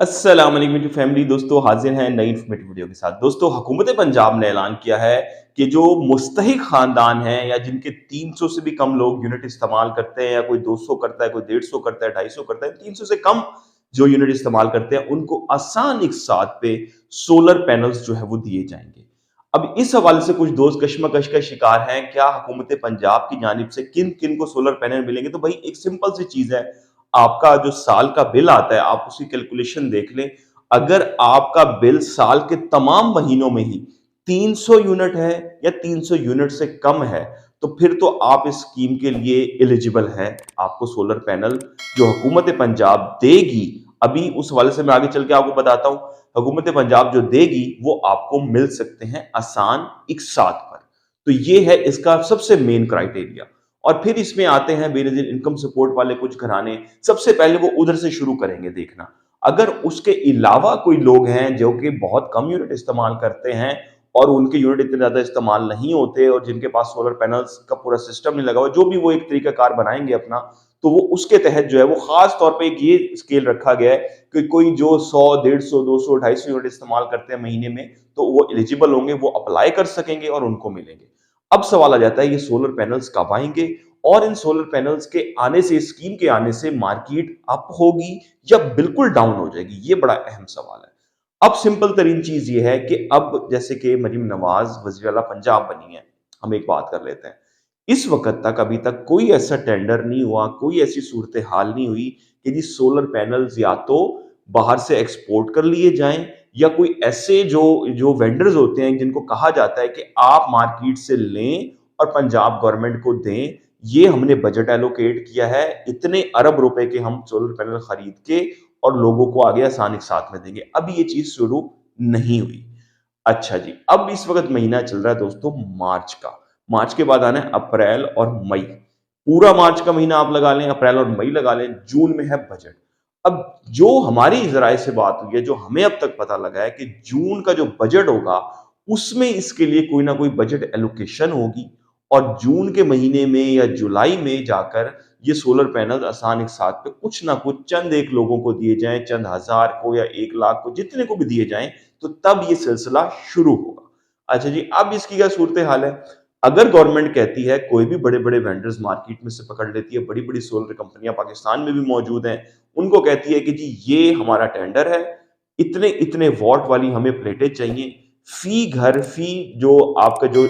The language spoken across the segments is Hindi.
अस्सलाम वालेकुम टू फैमिली। दोस्तों हाजिर हैं नई इन्फॉर्मेटिव वीडियो के साथ। दोस्तों हुकूमत पंजाब ने ऐलान किया है कि जो मुस्तहिक खानदान हैं या जिनके 300 से भी कम लोग यूनिट इस्तेमाल करते हैं, या कोई 200 करता है, कोई 150 करता है, 250 करता है, 300 से कम जो यूनिट इस्तेमाल करते हैं उनको आसान इकसात पे सोलर पैनल्स जो है वो दिए जाएंगे। अब इस हवाले से कुछ दोस्त कश्मकश का शिकार हैं, क्या हुकूमत पंजाब की जानिब से किन किन को सोलर पैनल मिलेंगे। तो भाई एक सिंपल सी चीज है, आपका जो साल का बिल आता है आप उसकी कैलकुलेशन देख लें। अगर आपका बिल साल के तमाम महीनों में ही 300 यूनिट है या 300 यूनिट से कम है, तो फिर तो आप इस स्कीम के लिए एलिजिबल हैं। आपको सोलर पैनल जो हुकूमत पंजाब देगी, अभी उस हवाले से मैं आगे चल के आपको बताता हूं, हुकूमत पंजाब जो देगी वो आपको मिल सकते हैं आसान इकसात पर। तो ये है इसका सबसे मेन क्राइटेरिया। और फिर इसमें आते हैं बेनजीर इनकम सपोर्ट वाले कुछ घराने। सबसे पहले वो उधर से शुरू करेंगे देखना। अगर उसके अलावा कोई लोग हैं जो कि बहुत कम यूनिट इस्तेमाल करते हैं और उनके यूनिट इतने ज्यादा इस्तेमाल नहीं होते और जिनके पास सोलर पैनल्स का पूरा सिस्टम नहीं लगा हुआ, जो भी वो एक तरीकाकार बनाएंगे अपना, तो वो उसके तहत जो है वो खास तौर पे एक ये स्केल रखा गया है कि कोई जो 100, 150, 200, 250 यूनिट इस्तेमाल करते हैं महीने में, तो वो एलिजिबल होंगे, वो अप्लाई कर सकेंगे और उनको मिलेंगे। अब सवाल आ जाता है ये सोलर पैनल्स कब आएंगे, और इन सोलर पैनल्स के आने से, स्कीम के आने से मार्केट अप होगी या बिल्कुल डाउन हो जाएगी, ये बड़ा अहम सवाल है। अब सिंपल तरीन चीज ये है कि अब जैसे कि मरीम नवाज वज़ीर आला पंजाब बनी है, हम एक बात कर लेते हैं। इस वक्त तक अभी तक कोई ऐसा टेंडर नहीं हुआ, कोई ऐसी सूरत हाल नहीं हुई कि जी सोलर पैनल्स या तो बाहर से एक्सपोर्ट कर लिए जाएं, या कोई ऐसे जो जो वेंडर्स होते हैं जिनको कहा जाता है कि आप मार्केट से लें और पंजाब गवर्नमेंट को दें, ये हमने बजट एलोकेट किया है, इतने अरब रुपए के हम सोलर पैनल खरीद के और लोगों को आगे आसान एक साथ में देंगे। अब ये चीज शुरू नहीं हुई। अच्छा जी, अब इस वक्त महीना चल रहा है दोस्तों मार्च का। मार्च के बाद आना है अप्रैल और मई। पूरा मार्च का महीना आप लगा लें, अप्रैल और मई लगा लें, जून में है बजट। अब जो हमारी जराए से बात हुई है, जो हमें अब तक पता लगा है कि जून का जो बजट होगा उसमें इसके लिए कोई ना कोई बजट एलोकेशन होगी, और जून के महीने में या जुलाई में जाकर ये सोलर पैनल आसान एक साथ पे कुछ ना कुछ चंद एक लोगों को दिए जाएं, चंद हजार को या 1 लाख को, जितने को भी दिए जाएं, तो तब ये सिलसिला शुरू होगा। अच्छा जी, अब इसकी क्या सूरत हाल है। अगर गवर्नमेंट कहती है, कोई भी बड़े बड़े वेंडर्स मार्केट में से पकड़ लेती है, बड़ी बड़ी सोलर कंपनियां पाकिस्तान में भी मौजूद हैं, उनको कहती है कि जी ये हमारा टेंडर है, इतने इतने वॉट वाली हमें प्लेटें चाहिए, फी घर फी जो आपका जो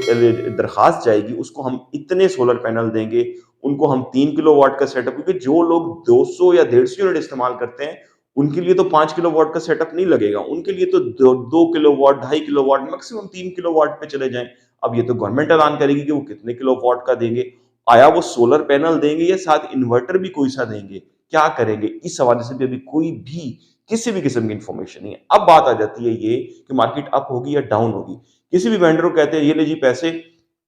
दरखास्त जाएगी उसको हम इतने सोलर पैनल देंगे, उनको हम 3 किलोवाट का सेटअप, क्योंकि जो लोग 200 या 150 यूनिट इस्तेमाल करते हैं उनके लिए तो 5 किलोवाट का सेटअप नहीं लगेगा, उनके लिए तो 2 किलोवाट, 2.5 किलोवाट, मैक्सिमम 3 किलोवाट पे चले जाएं। अब ये तो गवर्नमेंट ऐलान करेगी कि वो कितने किलोवाट का देंगे, आया वो सोलर पैनल देंगे या साथ इन्वर्टर भी कोई सा देंगे, क्या करेंगे, इस हवाले से भी अभी कोई भी किसी भी किस्म की इंफॉर्मेशन नहीं है। अब बात आ जाती है ये कि मार्केट अप होगी या डाउन होगी। किसी भी वेंडर को कहते हैं ये ले जी पैसे,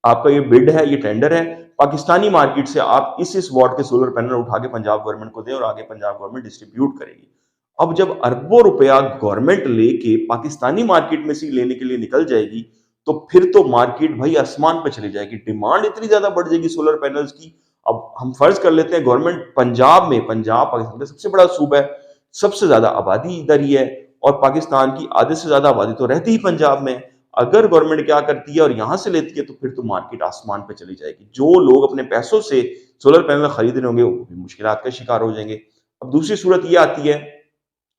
आपका ये बिड है, ये टेंडर है, पाकिस्तानी मार्केट से आप इस वाट के सोलर पैनल उठा के पंजाब गवर्नमेंट को दें और आगे पंजाब गवर्नमेंट डिस्ट्रीब्यूट करेगी। अब जब अरबों रुपया गवर्नमेंट लेके पाकिस्तानी मार्केट में से लेने के लिए निकल जाएगी, तो फिर तो मार्केट भाई आसमान पर चली जाएगी, डिमांड इतनी ज्यादा बढ़ जाएगी सोलर पैनल्स की। अब हम फर्ज कर लेते हैं गवर्नमेंट पंजाब में, पंजाब पाकिस्तान का सबसे बड़ा सूबा है, सबसे ज्यादा आबादी इधर ही है, और पाकिस्तान की आधे से ज्यादा आबादी तो रहती ही पंजाब में। अगर गवर्नमेंट क्या करती है और यहां से लेती है, तो फिर तो मार्केट आसमान पे चली जाएगी। जो लोग अपने पैसों से सोलर पैनल खरीद रहे होंगे वो भी मुश्किलात का शिकार हो जाएंगे। अब दूसरी सूरत ये आती है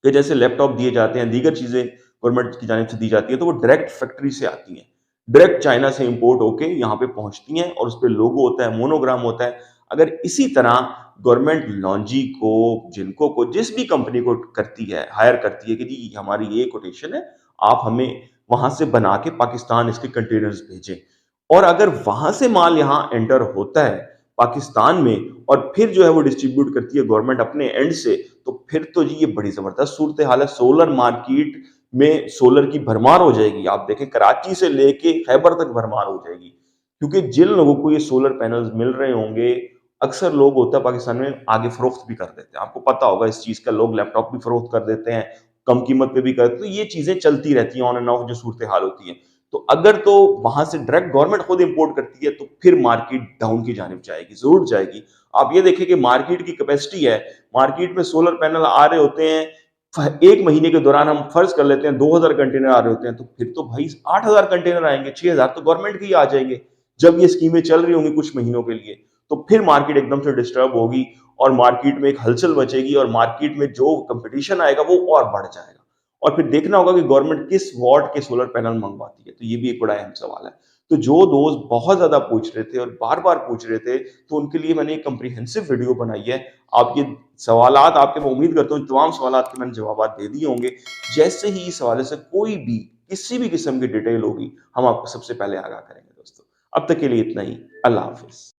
कि जैसे लैपटॉप दिए जाते हैं, दीगर चीजें गवर्नमेंट की जानिब से दी जाती है, तो वो डायरेक्ट फैक्ट्री से आती हैं, डायरेक्ट चाइना से इंपोर्ट होके यहाँ पे पहुंचती हैं, और उस पर लोगो होता है, मोनोग्राम होता है। अगर इसी तरह गवर्नमेंट लॉन्जी को, जिनको को, जिस भी कंपनी को करती है, हायर करती है कि जी हमारी ये कोटेशन है, आप हमें वहां से बना के पाकिस्तान इसके कंटेनर्स भेजें, और अगर वहां से माल यहाँ एंटर होता है पाकिस्तान में और फिर जो है वो डिस्ट्रीब्यूट करती है गवर्नमेंट अपने एंड से, तो फिर तो जी ये बड़ी जबरदस्त सूरत हाल है। सोलर मार्केट में सोलर की भरमार हो जाएगी। आप देखें कराची से लेके खैबर तक भरमार हो जाएगी, क्योंकि जिन लोगों को ये सोलर पैनल्स मिल रहे होंगे, अक्सर लोग होता है पाकिस्तान में आगे फरोख्त भी कर देते हैं, आपको पता होगा इस चीज का, लोग लैपटॉप भी फरोख्त कर देते हैं, कम कीमत पे भी करते हैं, तो ये चीजें चलती रहती हैं, ऑन एंड ऑफ जो सूरत हाल होती है। तो अगर तो वहां से डायरेक्ट गवर्नमेंट खुद इंपोर्ट करती है, तो फिर मार्केट डाउन की जानिब जाएगी, जरूर जाएगी। आप ये देखें कि मार्केट की कैपेसिटी है, मार्केट में सोलर पैनल आ रहे होते हैं एक महीने के दौरान हम फर्ज कर लेते हैं 2000 कंटेनर आ रहे होते हैं, तो फिर तो भाई 8000 कंटेनर आएंगे, 6000 तो गवर्नमेंट के ही आ जाएंगे। जब ये स्कीमें चल रही होंगी कुछ महीनों के लिए, तो फिर मार्केट एकदम से डिस्टर्ब होगी और मार्केट में एक हलचल मचेगी और मार्केट में जो कंपटीशन आएगा वो और बढ़ जाएगा। और फिर देखना होगा कि गवर्नमेंट किस वॉट के सोलर पैनल मंगवाती है, तो ये भी एक बड़ा अहम सवाल है। तो जो दोस्त बहुत ज्यादा पूछ रहे थे और बार बार पूछ रहे थे, तो उनके लिए मैंने एक कंप्रीहेंसिव वीडियो बनाई है। आप ये सवालात आपके, मैं उम्मीद करता हूँ तमाम सवालात के मैंने जवाब दे दिए होंगे। जैसे ही इस हवाले से कोई भी किसी भी किस्म की डिटेल होगी, हम आपको सबसे पहले आगाह करेंगे दोस्तों। अब तक के लिए इतना ही। अल्लाह हाफिज।